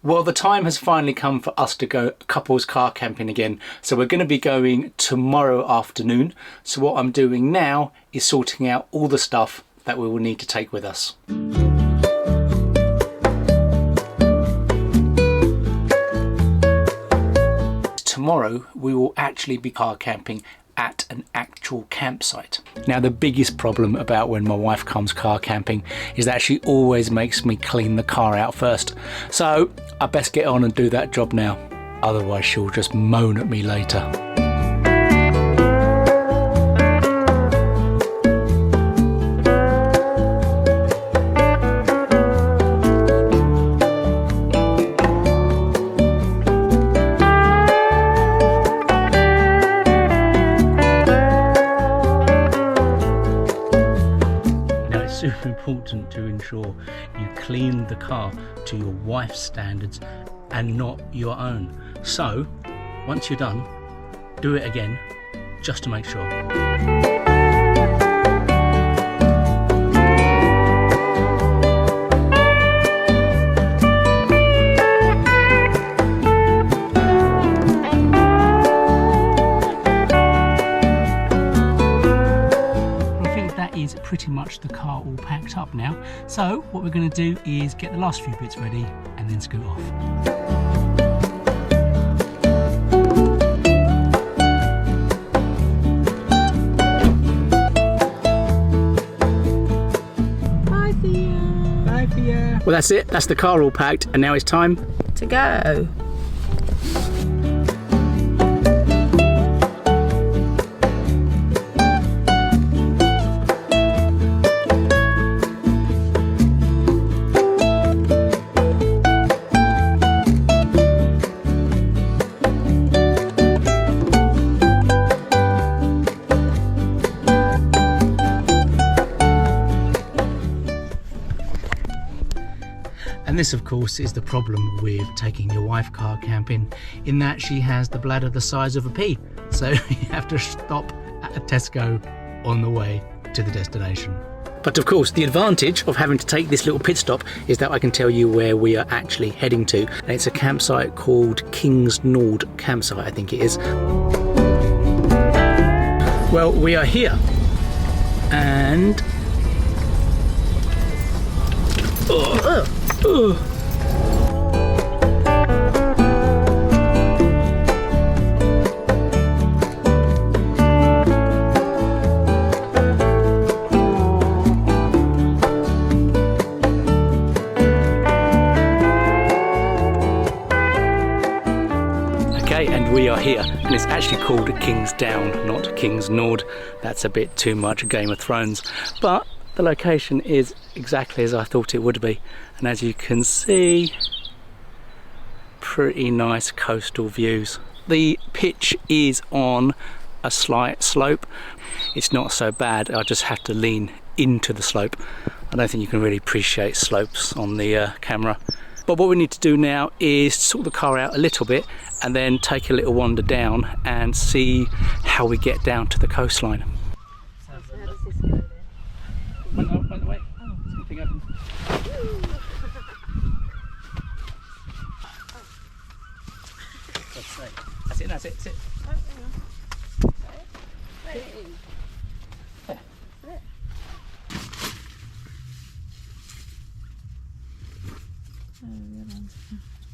Well, the time has finally come for us to go couples car camping again. So we're going to be going tomorrow afternoon. So what I'm doing now is sorting out all the stuff that we will need to take with us. Tomorrow we will actually be car camping at an actual campsite. Now, the biggest problem about when my wife comes car camping is that she always makes me clean the car out first. So I best get on and do that job now. Otherwise she'll just moan at me later. Super important to ensure you clean the car to your wife's standards and not your own. So once you're done, do it again just to make sure. Pretty much the car all packed up now. So what we're going to do is get the last few bits ready and then scoot off. Bye, Thea. Bye, Thea. Well, that's it. That's the car all packed, and now it's time to go. And this, of course, is the problem with taking your wife car camping, in that she has the bladder the size of a pea. So you have to stop at a Tesco on the way to the destination. But of course, the advantage of having to take this little pit stop is that I can tell you where we are actually heading to. And it's a campsite called King's Nord campsite, I think it is. Well, we are here. And... Okay, and we are here, and it's actually called King's Down, not King's Nord. That's a bit too much Game of Thrones, but the location is exactly as I thought it would be, and as you can see, pretty nice coastal views. The pitch is on a slight slope. It's not so bad, I just have to lean into the slope. I don't think you can really appreciate slopes on the camera. But what we need to do now is sort the car out a little bit and then take a little wander down and see how we get down to the coastline. So how does this go then? Wait, wait. Oh, something happened. That's it, that's it, that's it. Oh, hang on. There it is. There. That's it.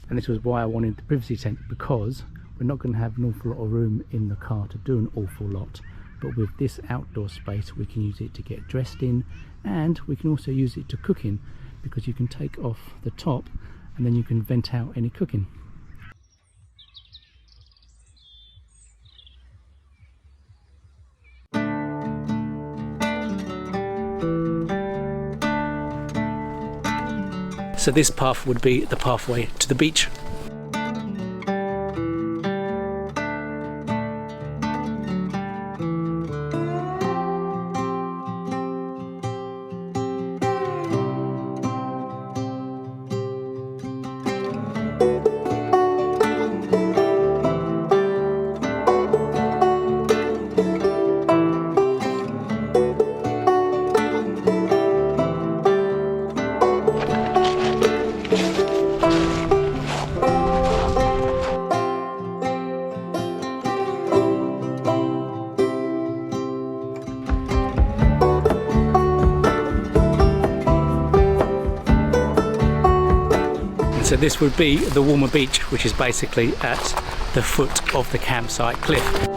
And this was why I wanted the privacy tent, because we're not going to have an awful lot of room in the car to do an awful lot. But with this outdoor space, we can use it to get dressed in, and we can also use it to cook in, because you can take off the top and then you can vent out any cooking. So this path would be the pathway to the beach. So this would be the warmer beach, which is basically at the foot of the campsite cliff.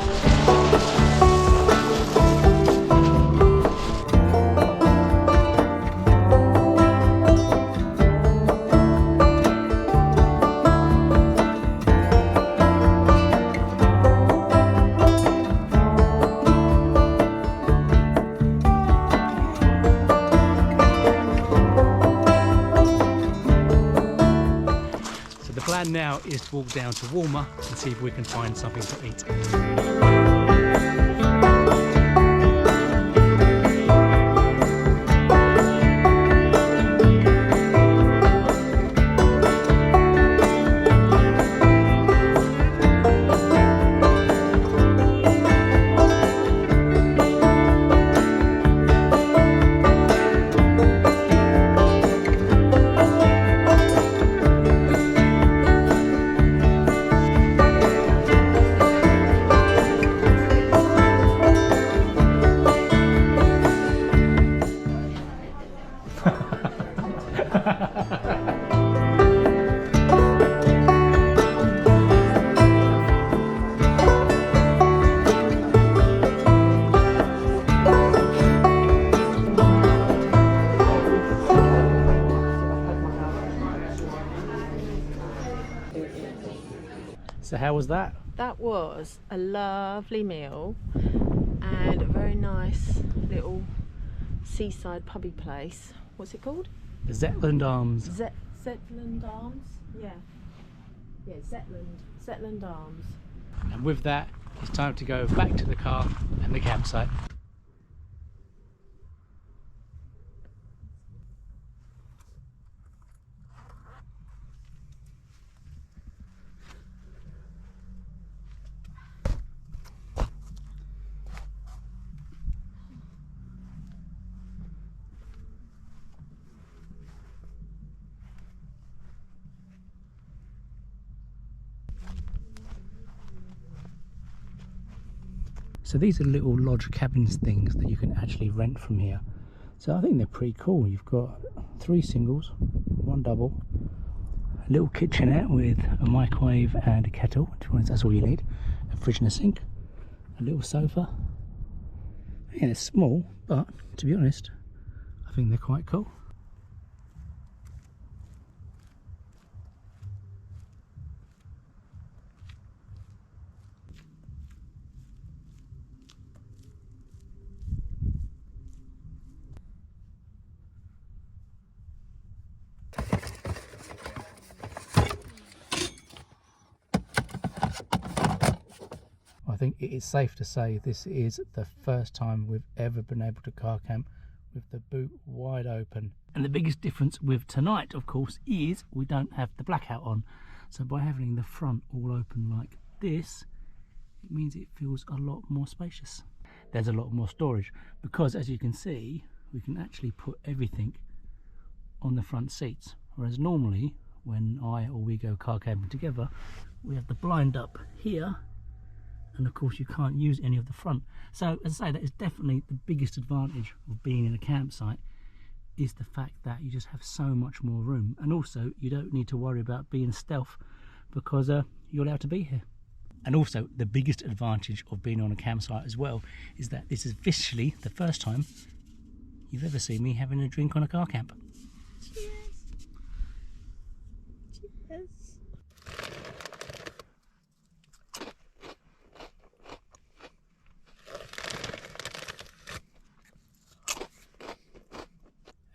The plan now is to walk down to Walmer and see if we can find something to eat. So how was that? That was a lovely meal and a very nice little seaside pubby place. What's it called? Zetland Arms. Zetland Arms? Yeah. Yeah, Zetland Arms. And with that, it's time to go back to the car and the campsite. So these are little lodge cabins things that you can actually rent from here. So I think they're pretty cool. You've got 3 singles, 1 double, a little kitchenette with a microwave and a kettle, to be honest, that's all you need, a fridge and a sink, a little sofa. Yeah, they're small, but to be honest, I think they're quite cool. I think it is safe to say this is the first time we've ever been able to car camp with the boot wide open. And the biggest difference with tonight, of course, is we don't have the blackout on. So by having the front all open like this, it means it feels a lot more spacious. There's a lot more storage because, as you can see, we can actually put everything on the front seats. Whereas normally, when I or we go car camping together, we have the blind up here, and of course you can't use any of the front. So as I say, that is definitely the biggest advantage of being in a campsite, is the fact that you just have so much more room, and also you don't need to worry about being stealth because you're allowed to be here. And also the biggest advantage of being on a campsite as well is that this is officially the first time you've ever seen me having a drink on a car camp. Cheers. Cheers.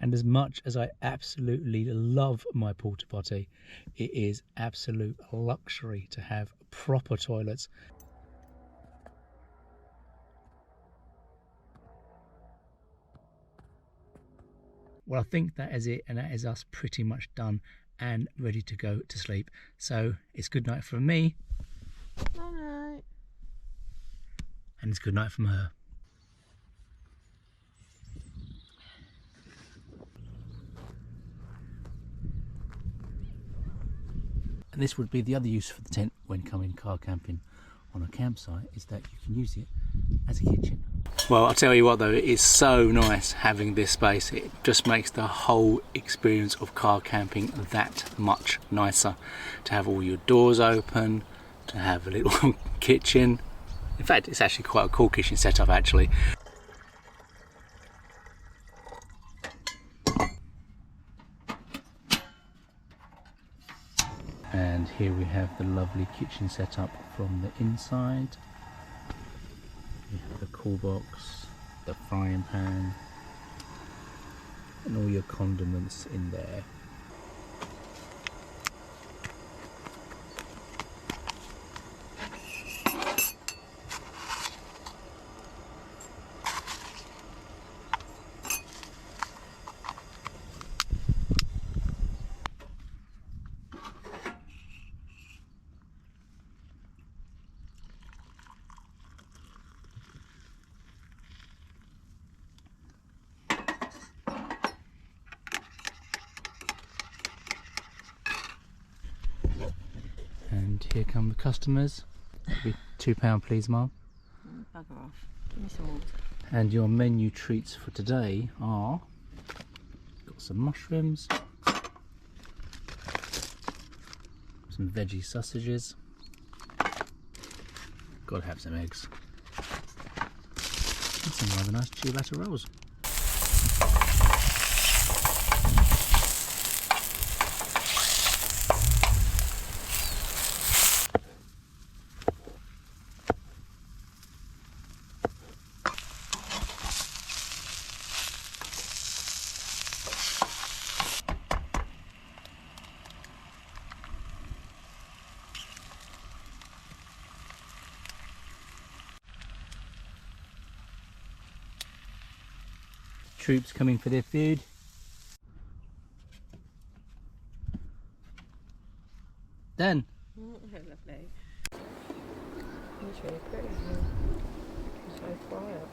And as much as I absolutely love my porta potty, it is absolute luxury to have proper toilets. Well, I think that is it, and that is us pretty much done and ready to go to sleep. So it's good night from me. Night night. And it's good night from her. And this would be the other use for the tent when coming car camping on a campsite, is that you can use it as a kitchen. Well, I'll tell you what though, it is so nice having this space. It just makes the whole experience of car camping that much nicer. To have all your doors open, to have a little kitchen. In fact, it's actually quite a cool kitchen setup actually. And here we have the lovely kitchen setup from the inside. You have the cool box, the frying pan, and all your condiments in there. And here come the customers. That'll be £2 please, Mum. Bugger off. Give me some water. And your menu treats for today are, got some mushrooms, some veggie sausages, gotta have some eggs, and some rather nice ciabatta rolls. Troops coming for their food. Done. Lovely. It's really pretty. It's so quiet.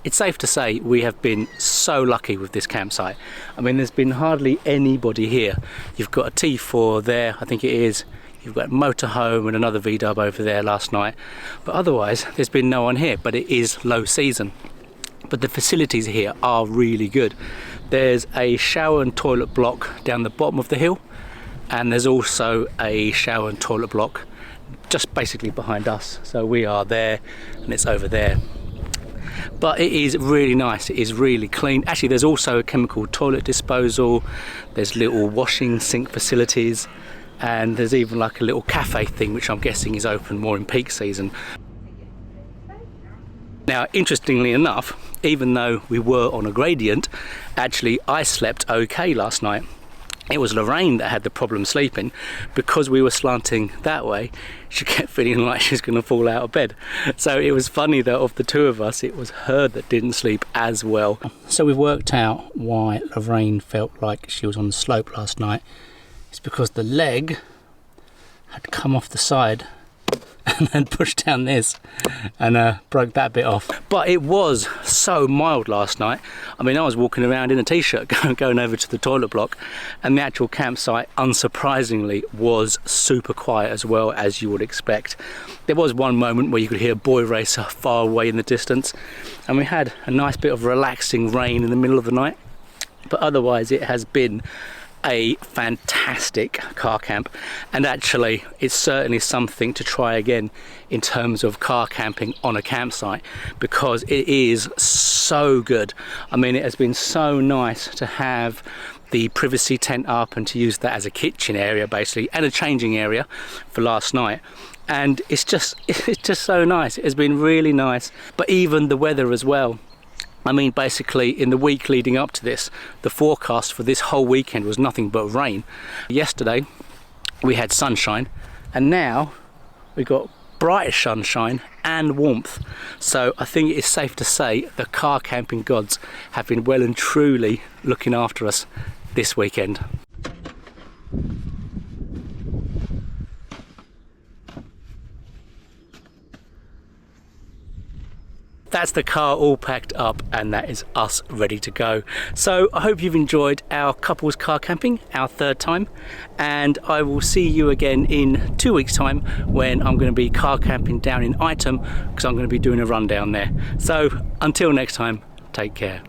It's safe to say we have been so lucky with this campsite. I mean, there's been hardly anybody here. You've got a T4 there, I think it is. You've got a motorhome and another V-dub over there last night. But otherwise, there's been no one here, but it is low season. But the facilities here are really good. There's a shower and toilet block down the bottom of the hill, and there's also a shower and toilet block just basically behind us. So we are there and it's over there. But it is really nice, it is really clean. Actually, there's also a chemical toilet disposal, there's little washing sink facilities, and there's even like a little cafe thing, which I'm guessing is open more in peak season. Now, interestingly enough, even though we were on a gradient, actually I slept okay last night. It was Lorraine that had the problem sleeping. Because we were slanting that way, she kept feeling like she was going to fall out of bed. So it was funny that of the two of us, it was her that didn't sleep as well. So we've worked out why Lorraine felt like she was on the slope last night. It's because the leg had come off the side and then pushed down this and broke that bit off. But it was so mild last night. I mean, I was walking around in a t-shirt going over to the toilet block, and the actual campsite, unsurprisingly, was super quiet as well, as you would expect. There was one moment where you could hear a boy racer far away in the distance, and we had a nice bit of relaxing rain in the middle of the night. But otherwise, it has been a fantastic car camp, and actually it's certainly something to try again in terms of car camping on a campsite, because it is so good. I mean, it has been so nice to have the privacy tent up and to use that as a kitchen area basically, and a changing area for last night. And it's just so nice. It has been really nice. But even the weather as well. I mean, basically in the week leading up to this, the forecast for this whole weekend was nothing but rain. Yesterday we had sunshine, and now we've got bright sunshine and warmth. So I think it is safe to say the car camping gods have been well and truly looking after us this weekend. That's the car all packed up, and that is us ready to go. So I hope you've enjoyed our couples car camping, our third time, and I will see you again in 2 weeks time when I'm going to be car camping down in Ightham, because I'm going to be doing a run down there. So until next time, take care.